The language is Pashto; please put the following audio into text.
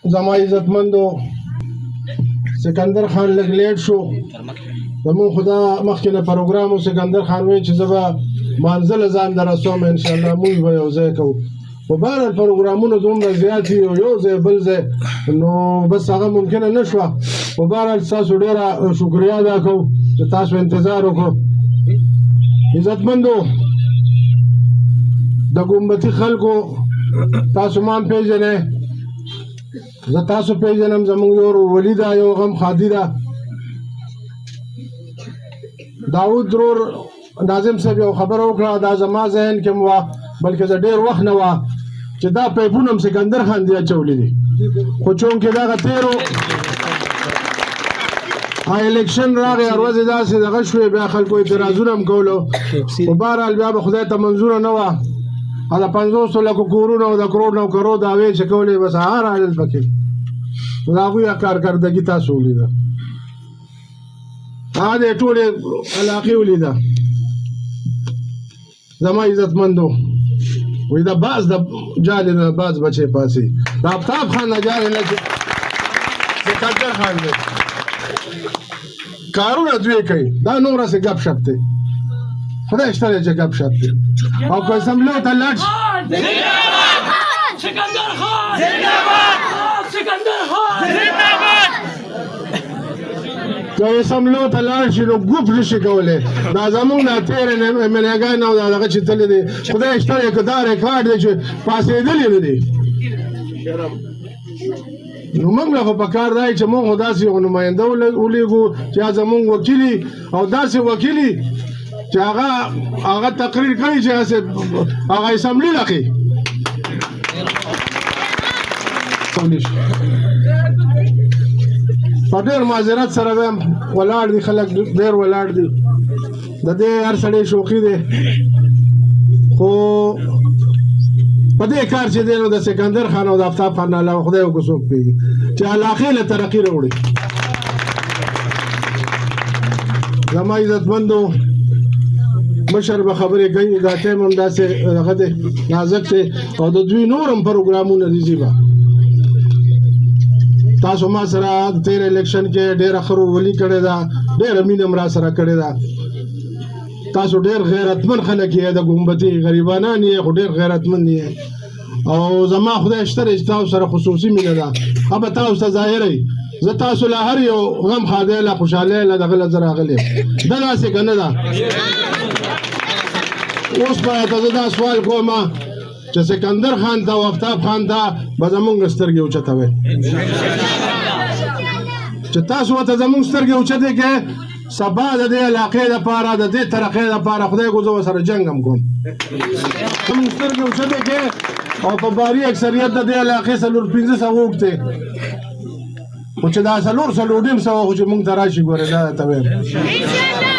زما عزتمندو سکندر خان لږ لیټ شو زموږ خدا مخکې نه پروګرام سکندر خان وایي چې زه به مانځله ځان در رسوم انشاءالله مونږ به یو ځای کوو خو بهرحال پروګرامونه دومره زیات دي یو ځای بل ځای نو بس هغه ممکنه نه شوه خو بهرحال ستاسو ډېره شکریا ادا کوو چې تاسو انتظار وکړو عزتمندو د ګمبتي خلکو تاسو ما هم پېژنئ زه تاسو پېژنم زموږ یو ورولي ده یو غم خادي ده داود درور ناظم صاحب یو خبره وکړه دا زما ذهن کې وه بلکې زه ډېر وخت نه وه چې دا پیپونه هم سکندر خان دی اچولي دي خو چونکې دغه تېرو الیکشن راغی هر ورځې داسې دغه شوې بیا خلکو اعتراضونه هم کولو خو بهرحال بیا به خدای ته منظوره نه وه دا 500 لکو کورونه او د کروڑ نو کرو دعوې چې کولې بس هغه راغلل پکې د هغوی کارکردګي تاسو ولیده هغه د ټولې علاقې ولیده زما عزتمندو وایي د باز د جالې نه باز بچی پاسي د آفتاب خان نه جالې نه سکندر خان دی کارونه دوی کوي دا نور هسې ګپ شپ دی خدای شته دی چې ګپ شپ دی او که اسمبلیو ته لاړ شي سکندر خان زنده‌باد سکندر خان زنده‌باد که اسمبلیو ته لاړ شي نو ګوپ نشي کولی دا زموږ دا تېرې امیلګان او دا دغه چې تللی دی خدای شته دی که دا ریکارډ دی چې پاسېدلی نه دی نو موږ له خو پکار دی چې موږ خو داسې یو نماینده ولیږو چې زموږ وکیلي او داسې وکیلي چې هغه تقریر کوي چې هغه اسمبلي لکې په ډېر معذرت سره به ولاړ دي خلک ډېر ولاړ دي د دې هر سړی شوقي دی خو په دې کار چې دی نو د سکندر خان او د آفتاب خان نه علاوه خدای وکړو څوک پوهېږي چې علاقې له ترقي راوړي زما عزتمندو مشر به خبرې کوي دا ټایم هم داسې هغه دی نازک دی او د دوی نور هم پروګرامونه دي زیبا تاسو ما سره تېر الیکشن کې ډېره ښه ورولي کړې ده ډېره مینه هم را سره کړې ده تاسو ډېر غیرتمن خلک یې د ګمبتي غریبانان یې خو ډېر غیرتمند یې او زما خدای شته دی چې تاسو سره خصوصي مینه ده هغه به تاسو ته ظاهره زه تاسو له هر یو غم ښادۍ له خوشحالۍ له دغه له زه راغلی ده داسې که نه ده اوس به ته زه دا سوال کوم چې سکندر خان ته او آفتاب خان ته به زمونږ سترګې اوچتوئ چې تاسو ورته زمونږ سترګې اوچتې کړئ سبا د دې علاقې دپاره د دې ترقۍ دپاره خدای کو زه ورسره جنګ هم کوم زمونږ سترګې اوچتې کړئ او په باري اکثریت د دې علاقې 400-500 ووږدې خو چې دا 400 خو چې مونږ ته راشي ګورې دا ته وایم